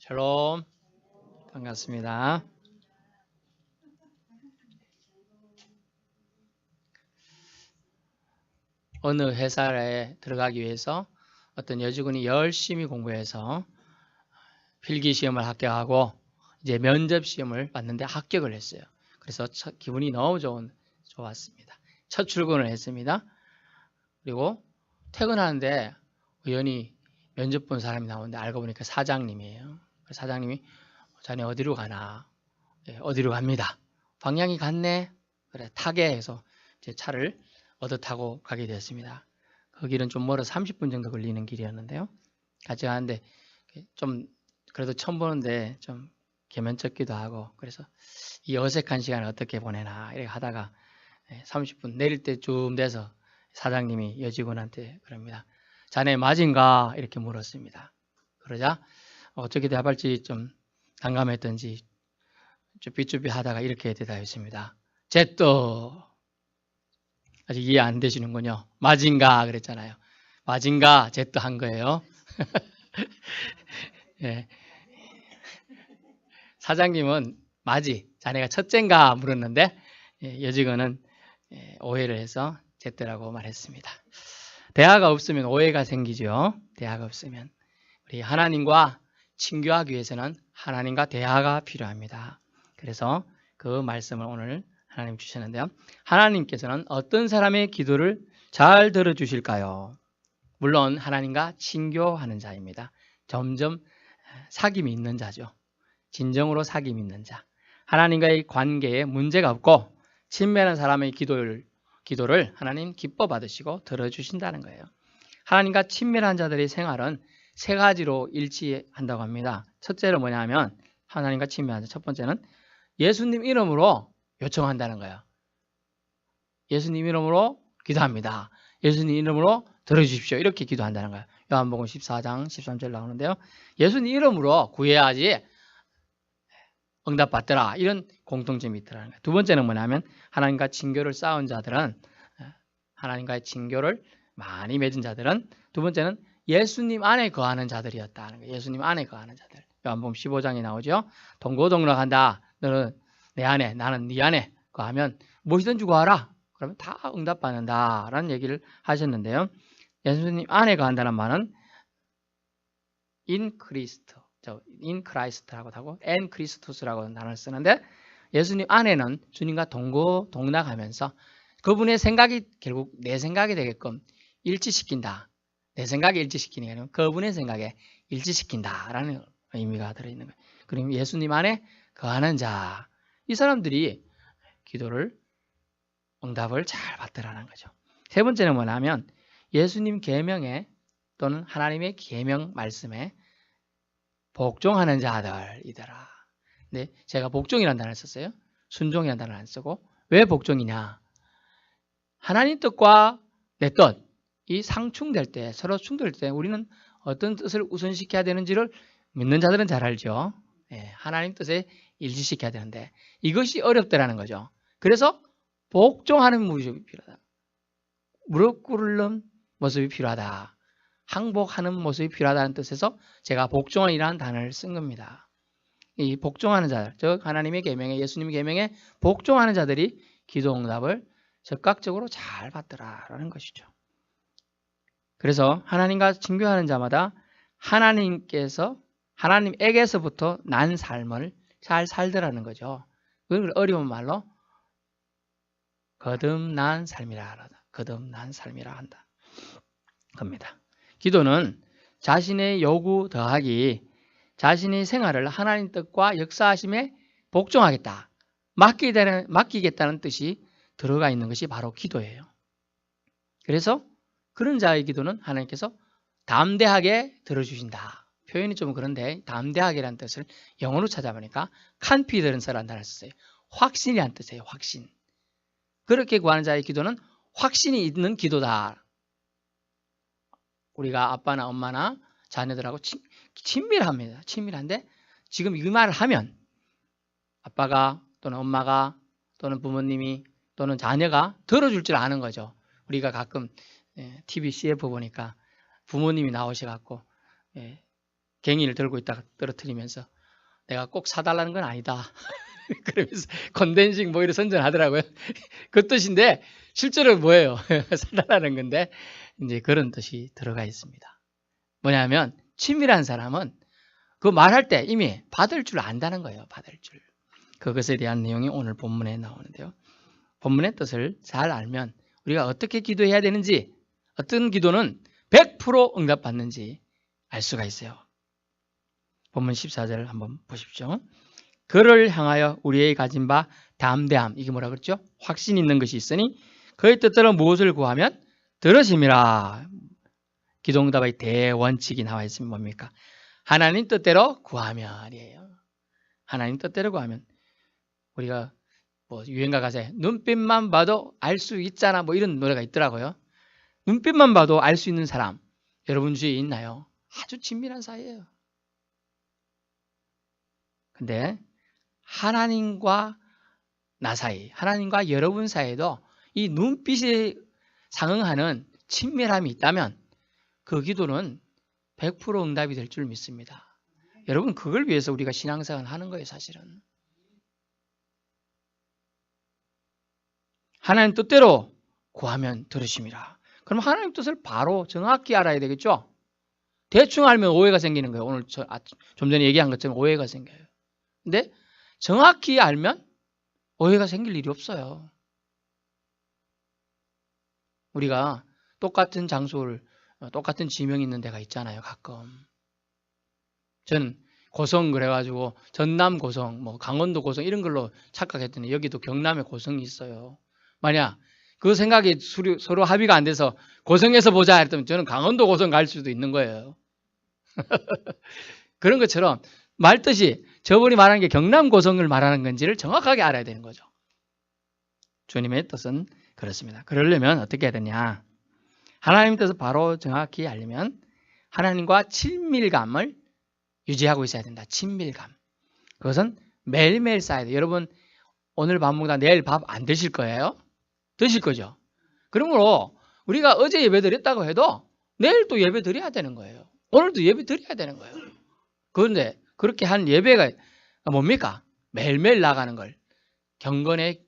샬롬, 반갑습니다. 어느 회사에 들어가기 위해서 어떤 여직원이 열심히 공부해서 필기시험을 합격하고 이제 면접시험을 봤는데 합격을 했어요. 그래서 기분이 너무 좋았습니다. 첫 출근을 했습니다. 그리고 퇴근하는데 우연히 면접 본 사람이 나오는데 알고 보니까 사장님이에요. 사장님이 자네 어디로 가나? 네, 어디로 갑니다. 방향이 같네. 그래 타게 해서 제 차를 얻어 타고 가게 되었습니다. 그 길은 좀 멀어 30분 정도 걸리는 길이었는데요. 같이 가는데 좀 그래도 처음 보는데 좀 개면쩍기도 하고 그래서 이 어색한 시간을 어떻게 보내나 이렇게 하다가 30분 내릴 때쯤 돼서 사장님이 여직원한테 그럽니다. 자네 맞은가? 이렇게 물었습니다. 그러자 어떻게 대답할지 좀 난감했던지 쭈삐쭈삐 하다가 이렇게 대답했습니다. 제또 아직 이해 안 되시는군요. 맞은가 그랬잖아요. 맞은가 제또 한 거예요. 네. 사장님은 맞이 자네가 첫째인가 물었는데 여직원은 오해를 해서 제또라고 말했습니다. 대화가 없으면 오해가 생기죠. 대화가 없으면 우리 하나님과 친교하기 위해서는 하나님과 대화가 필요합니다. 그래서 그 말씀을 오늘 하나님 주셨는데요. 하나님께서는 어떤 사람의 기도를 잘 들어주실까요? 물론 하나님과 친교하는 자입니다. 점점 사귐이 있는 자죠. 진정으로 사귐이 있는 자. 하나님과의 관계에 문제가 없고 친밀한 사람의 기도를 하나님 기뻐 받으시고 들어주신다는 거예요. 하나님과 친밀한 자들의 생활은 세 가지로 일치한다고 합니다. 첫째로 뭐냐면 하나님과 친밀한 자. 첫 번째는 예수님 이름으로 요청한다는 거예요. 예수님 이름으로 기도합니다. 예수님 이름으로 들어주십시오. 이렇게 기도한다는 거예요. 요한복음 14장 13절 나오는데요. 예수님 이름으로 구해야지 응답받더라. 이런 공통점이 있더라는 거예요. 두 번째는 뭐냐면 하나님과 친교를 쌓은 자들은 하나님과의 친교를 많이 맺은 자들은 두 번째는 예수님 안에 거하는 자들이었다는 거예요. 예수님 안에 거하는 자들. 요한복음 15장에 나오죠. 동고동락한다. 너는 내 안에 나는 네 안에 거하면 무엇이든지 구하라. 그러면 다 응답받는다 라는 얘기를 하셨는데요. 예수님 안에 거한다는 말은 in Christ라고 하고 and Christus라고 단어를 쓰는데 예수님 안에는 주님과 동고동락하면서 그분의 생각이 결국 내 생각이 되게끔 일치시킨다. 내 생각에 일치시키는 게 아니라 그분의 생각에 일치시킨다라는 의미가 들어있는 거예요. 그럼 예수님 안에 거하는 자, 이 사람들이 기도를 응답을 잘 받더라는 거죠. 세 번째는 뭐냐면 예수님 계명에 또는 하나님의 계명 말씀에 복종하는 자들이더라. 근데 제가 복종이라는 단어를 썼어요. 순종이라는 단어를 안 쓰고 왜 복종이냐? 하나님 뜻과 내 뜻, 이 상충될 때, 서로 충돌할 때 우리는 어떤 뜻을 우선시켜야 되는지를 믿는 자들은 잘 알죠. 하나님 뜻에 일치시켜야 되는데 이것이 어렵다라는 거죠. 그래서 복종하는 모습이 필요하다. 무릎 꿇는 모습이 필요하다. 항복하는 모습이 필요하다는 뜻에서 제가 복종이라는 단어를 쓴 겁니다. 이 복종하는 자들, 즉 하나님의 계명에 예수님의 계명에 복종하는 자들이 기도 응답을 적극적으로 잘 받더라라는 것이죠. 그래서 하나님과 친교하는 자마다 하나님에게서부터 난 삶을 잘 살더라는 거죠. 그걸 어려운 말로 거듭난 삶이라 한다. 겁니다. 기도는 자신의 요구 더하기 자신의 생활을 하나님 뜻과 역사하심에 복종하겠다. 맡기겠다는 뜻이 들어가 있는 것이 바로 기도예요. 그래서 그런 자의 기도는 하나님께서 담대하게 들어주신다. 표현이 좀 그런데 담대하게라는 뜻을 영어로 찾아보니까 confidence라는 단어를 썼어요. 확신이라는 뜻이에요. 확신. 그렇게 구하는 자의 기도는 확신이 있는 기도다. 우리가 아빠나 엄마나 자녀들하고 친밀합니다. 친밀한데 지금 이 말을 하면 아빠가 또는 엄마가 또는 부모님이 또는 자녀가 들어줄 줄 아는 거죠. 우리가 가끔 TV CF 보니까 부모님이 나오셔갖고 갱이를 들고 있다가 떨어뜨리면서 내가 꼭 사달라는 건 아니다. 그러면서 컨덴싱 뭐 이런 선전하더라고요. 그 뜻인데 실제로 뭐예요? 사달라는 건데 이제 그런 뜻이 들어가 있습니다. 뭐냐면 친밀한 사람은 그 말할 때 이미 받을 줄 안다는 거예요. 받을 줄. 그것에 대한 내용이 오늘 본문에 나오는데요. 본문의 뜻을 잘 알면 우리가 어떻게 기도해야 되는지, 어떤 기도는 100% 응답받는지 알 수가 있어요. 본문 14절 한번 보십시오. 그를 향하여 우리의 가진 바 담대함, 이게 뭐라 그랬죠? 확신 있는 것이 있으니 그의 뜻대로 무엇을 구하면 들으심이라. 기도응답의 대원칙이 나와 있으면 뭡니까? 하나님 뜻대로 구하면이에요. 하나님 뜻대로 구하면. 우리가 뭐 유행가 가사에 눈빛만 봐도 알 수 있잖아 뭐 이런 노래가 있더라고요. 눈빛만 봐도 알 수 있는 사람 여러분 주위에 있나요? 아주 친밀한 사이예요. 근데 하나님과 나 사이, 하나님과 여러분 사이에도 이 눈빛에 상응하는 친밀함이 있다면 그 기도는 100% 응답이 될 줄 믿습니다. 여러분 그걸 위해서 우리가 신앙생활을 하는 거예요. 사실은. 하나님 뜻대로 구하면 들으심이라. 그럼 하나님 뜻을 바로 정확히 알아야 되겠죠? 대충 알면 오해가 생기는 거예요. 오늘 좀 전에 얘기한 것처럼 오해가 생겨요. 근데 정확히 알면 오해가 생길 일이 없어요. 우리가 똑같은 장소를 똑같은 지명이 있는 데가 있잖아요. 가끔. 저는 고성 그래가지고 전남 고성, 뭐 강원도 고성 이런 걸로 착각했더니 여기도 경남에 고성이 있어요. 만약 그 생각이 서로 합의가 안 돼서 고성에서 보자 했더니 저는 강원도 고성 갈 수도 있는 거예요. 그런 것처럼 말뜻이 저분이 말하는 게 경남 고성을 말하는 건지를 정확하게 알아야 되는 거죠. 주님의 뜻은 그렇습니다. 그러려면 어떻게 해야 되냐? 하나님 뜻을 바로 정확히 알려면 하나님과 친밀감을 유지하고 있어야 된다. 친밀감. 그것은 매일매일 쌓아야 돼요. 여러분 오늘 밥 먹다 내일 밥 안 드실 거예요? 드실 거죠. 그러므로 우리가 어제 예배 드렸다고 해도 내일 또 예배 드려야 되는 거예요. 오늘도 예배 드려야 되는 거예요. 그런데 그렇게 한 예배가 뭡니까? 매일매일 나가는 걸 경건의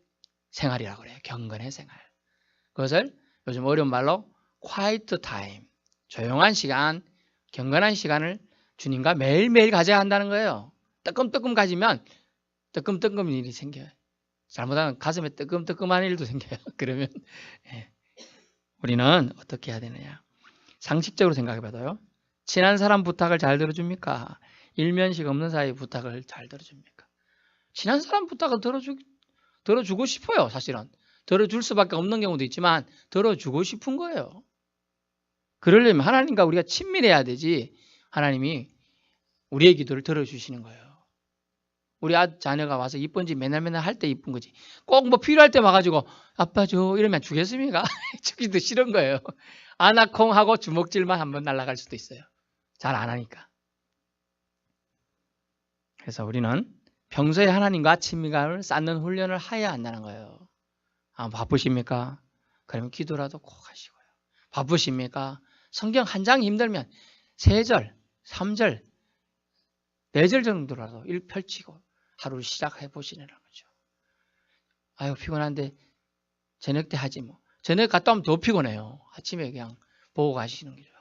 생활이라고 그래요. 경건의 생활. 그것을 요즘 어려운 말로 quiet time, 조용한 시간, 경건한 시간을 주님과 매일매일 가져야 한다는 거예요. 뜨끔뜨끔 가지면 뜨끔뜨끔 일이 생겨요. 잘못하면 가슴에 뜨끔뜨끔한 일도 생겨요. 그러면 우리는 어떻게 해야 되느냐. 상식적으로 생각해봐도요. 친한 사람 부탁을 잘 들어줍니까? 일면식 없는 사이 부탁을 잘 들어줍니까? 친한 사람 부탁을 들어주고 싶어요. 사실은. 들어줄 수밖에 없는 경우도 있지만 들어주고 싶은 거예요. 그러려면 하나님과 우리가 친밀해야 되지 하나님이 우리의 기도를 들어주시는 거예요. 우리 자녀가 와서 이쁜 지 맨날 할 때 이쁜 거지. 꼭 뭐 필요할 때 와가지고 아빠 줘 이러면 주겠습니까? 주기도 싫은 거예요. 아나콩하고 주먹질만 한번 날아갈 수도 있어요. 잘 안 하니까. 그래서 우리는 평소에 하나님과 친밀감을 쌓는 훈련을 해야 한다는 거예요. 바쁘십니까? 그러면 기도라도 꼭 하시고요. 바쁘십니까? 성경 한 장 힘들면 3절, 3절, 4절 정도라도 펼치고 하루를 시작해 보시는 거죠. 아유 피곤한데 저녁 때 하지 뭐. 저녁 갔다 오면 더 피곤해요. 아침에 그냥 보고 가시는 게 좋아.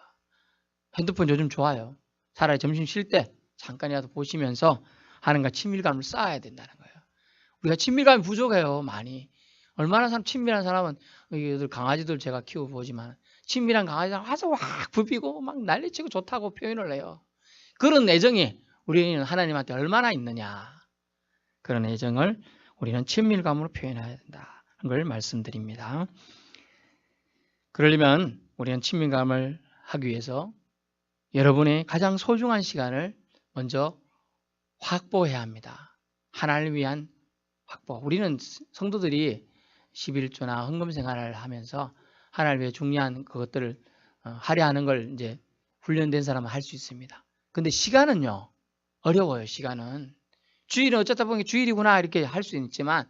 핸드폰 요즘 좋아요. 차라리 점심 쉴 때 잠깐이라도 보시면서 하나님과 친밀감을 쌓아야 된다는 거예요. 우리가 친밀감이 부족해요. 많이. 얼마나 친밀한 사람은 강아지들 제가 키워보지만 친밀한 강아지들 와서 확 부비고 막 난리치고 좋다고 표현을 해요. 그런 애정이 우리는 하나님한테 얼마나 있느냐. 그런 애정을 우리는 친밀감으로 표현해야 된다는 걸 말씀드립니다. 그러려면 우리는 친밀감을 하기 위해서 여러분의 가장 소중한 시간을 먼저 확보해야 합니다. 하나님을 위한 확보. 우리는 성도들이 11조나 헌금 생활을 하면서 하나님을 위해 중요한 그것들을 하려 하는 걸 이제 훈련된 사람은 할 수 있습니다. 근데 시간은요. 어려워요. 시간은. 주일은 어쩌다 보니 주일이구나 이렇게 할 수 있지만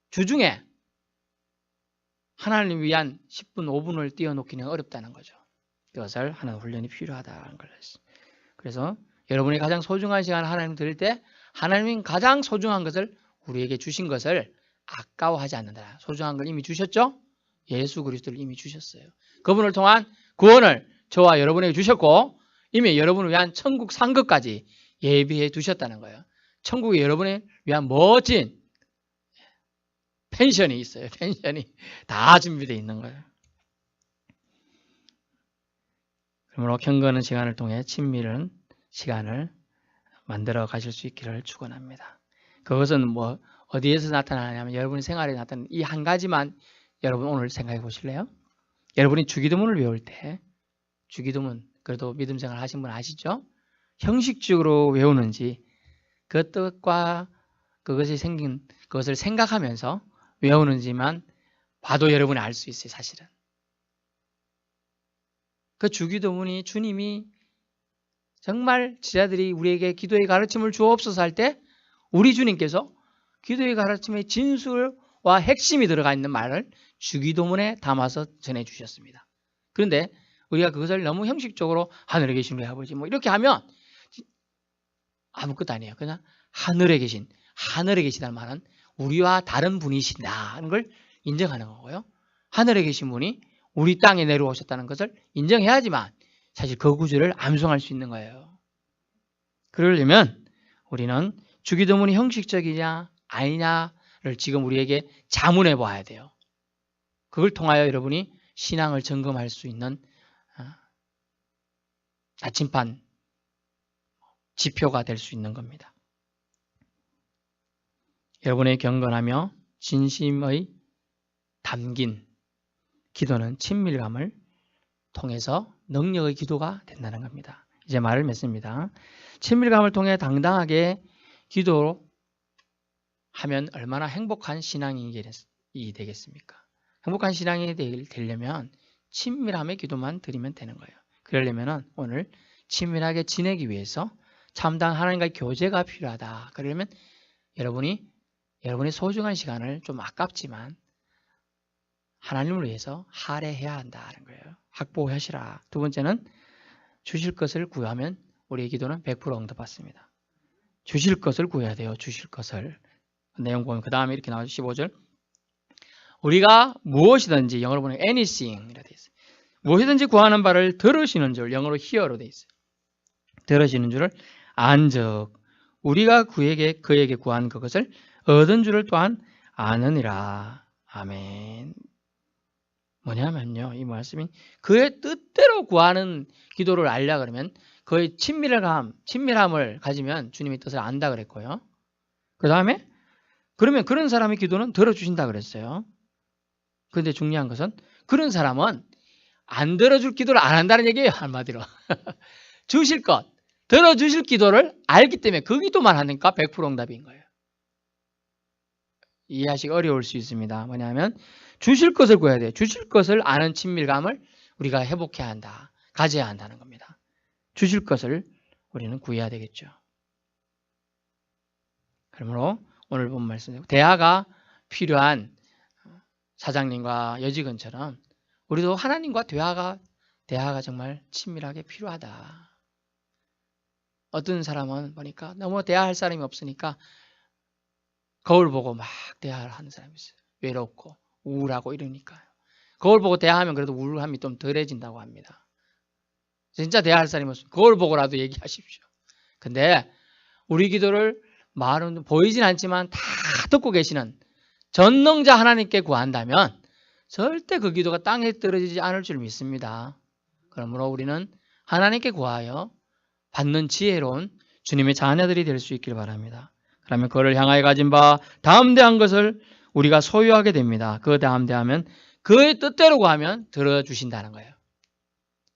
주중에 하나님을 위한 10분, 5분을 띄워놓기는 어렵다는 거죠. 그것을 하는 훈련이 필요하다는 걸. 그래서 여러분이 가장 소중한 시간을 하나님 드릴 때 하나님이 가장 소중한 것을 우리에게 주신 것을 아까워하지 않는다. 소중한 걸 이미 주셨죠? 예수 그리스도를 이미 주셨어요. 그분을 통한 구원을 저와 여러분에게 주셨고 이미 여러분을 위한 천국 상급까지 예비해 두셨다는 거예요. 천국에 여러분을 위한 멋진 펜션이 있어요. 펜션이 다 준비되어 있는 거예요. 그러므로 경건한 시간을 통해 친밀한 시간을 만들어 가실 수 있기를 축원합니다. 그것은 뭐 어디에서 나타나냐면 여러분의 생활에 나타나는 이 한 가지만 여러분 오늘 생각해 보실래요? 여러분이 주기도문을 외울 때 주기도문 그래도 믿음 생활 하신 분 아시죠? 형식적으로 외우는지 그 뜻과 그것이 생긴 그것을 생각하면서 외우는지만 봐도 여러분이 알 수 있어요. 사실은 그 주기도문이 주님이 정말 제자들이 우리에게 기도의 가르침을 주옵소서 할 때 우리 주님께서 기도의 가르침의 진술과 핵심이 들어가 있는 말을 주기도문에 담아서 전해주셨습니다. 그런데 우리가 그것을 너무 형식적으로 하늘에 계신 우리 아버지 뭐 이렇게 하면 아무것도 아니에요. 그냥 하늘에 계시다는 말은 우리와 다른 분이신다는 걸 인정하는 거고요. 하늘에 계신 분이 우리 땅에 내려오셨다는 것을 인정해야지만 사실 그 구절을 암송할 수 있는 거예요. 그러려면 우리는 주기도문이 형식적이냐 아니냐를 지금 우리에게 자문해 봐야 돼요. 그걸 통하여 여러분이 신앙을 점검할 수 있는 나침반 지표가 될 수 있는 겁니다. 여러분의 경건하며 진심의 담긴 기도는 친밀감을 통해서 능력의 기도가 된다는 겁니다. 이제 말을 맺습니다. 친밀감을 통해 당당하게 기도하면 얼마나 행복한 신앙이 되겠습니까? 행복한 신앙이 되려면 친밀함의 기도만 드리면 되는 거예요. 그러려면 오늘 친밀하게 지내기 위해서 참다운 하나님과의 교제가 필요하다. 그러려면 여러분의 소중한 시간을 좀 아깝지만 하나님을 위해서 할애해야 한다는 거예요. 확보하시라. 두 번째는 주실 것을 구하면 우리의 기도는 100% 응답받습니다. 주실 것을 구해야 돼요. 주실 것을. 내용 보면 그 다음에 이렇게 나와요. 15절. 우리가 무엇이든지 영어로 보면 anything 이라 되어 있어요. 무엇이든지 구하는 바를 들으시는 줄 영어로 hear로 되어 있어요. 들으시는 줄을 안즉 우리가 그에게 구한 그것을 얻은 줄을 또한 아느니라. 아멘. 뭐냐면요. 이 말씀이 그의 뜻대로 구하는 기도를 알려 그러면 그의 친밀함을 가지면 주님의 뜻을 안다 그랬고요. 그 다음에 그러면 그런 사람의 기도는 들어주신다 그랬어요. 그런데 중요한 것은 그런 사람은 안 들어줄 기도를 안 한다는 얘기예요. 한마디로. 주실 것, 들어주실 기도를 알기 때문에 그 기도만 하니까 100% 응답인 거예요. 이해하시기 어려울 수 있습니다. 뭐냐면 주실 것을 구해야 돼요. 주실 것을 아는 친밀감을 우리가 회복해야 한다. 가져야 한다는 겁니다. 주실 것을 우리는 구해야 되겠죠. 그러므로 오늘 본 말씀대로 대화가 필요한 사장님과 여직원처럼 우리도 하나님과 대화가 정말 친밀하게 필요하다. 어떤 사람은 보니까 너무 대화할 사람이 없으니까 거울 보고 막 대화를 하는 사람이 있어요. 외롭고 우울하고 이러니까요. 거울 보고 대화하면 그래도 우울함이 좀 덜해진다고 합니다. 진짜 대화할 사람이 없으면 거울 보고라도 얘기하십시오. 근데 우리 기도를 말은 보이진 않지만 다 듣고 계시는 전능자 하나님께 구한다면 절대 그 기도가 땅에 떨어지지 않을 줄 믿습니다. 그러므로 우리는 하나님께 구하여 받는 지혜로운 주님의 자녀들이 될 수 있길 바랍니다. 그러면 그를 향하여 가진 바 담대한 것을 우리가 소유하게 됩니다. 그 담대하면 그의 뜻대로 구하면 들어주신다는 거예요.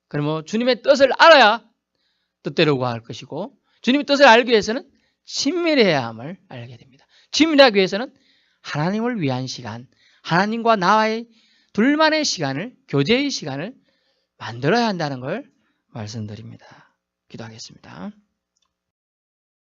그러면 주님의 뜻을 알아야 뜻대로 구할 것이고 주님의 뜻을 알기 위해서는 친밀해야 함을 알게 됩니다. 친밀하기 위해서는 하나님을 위한 시간, 하나님과 나와의 둘만의 시간을, 교제의 시간을 만들어야 한다는 걸 말씀드립니다. 기도하겠습니다.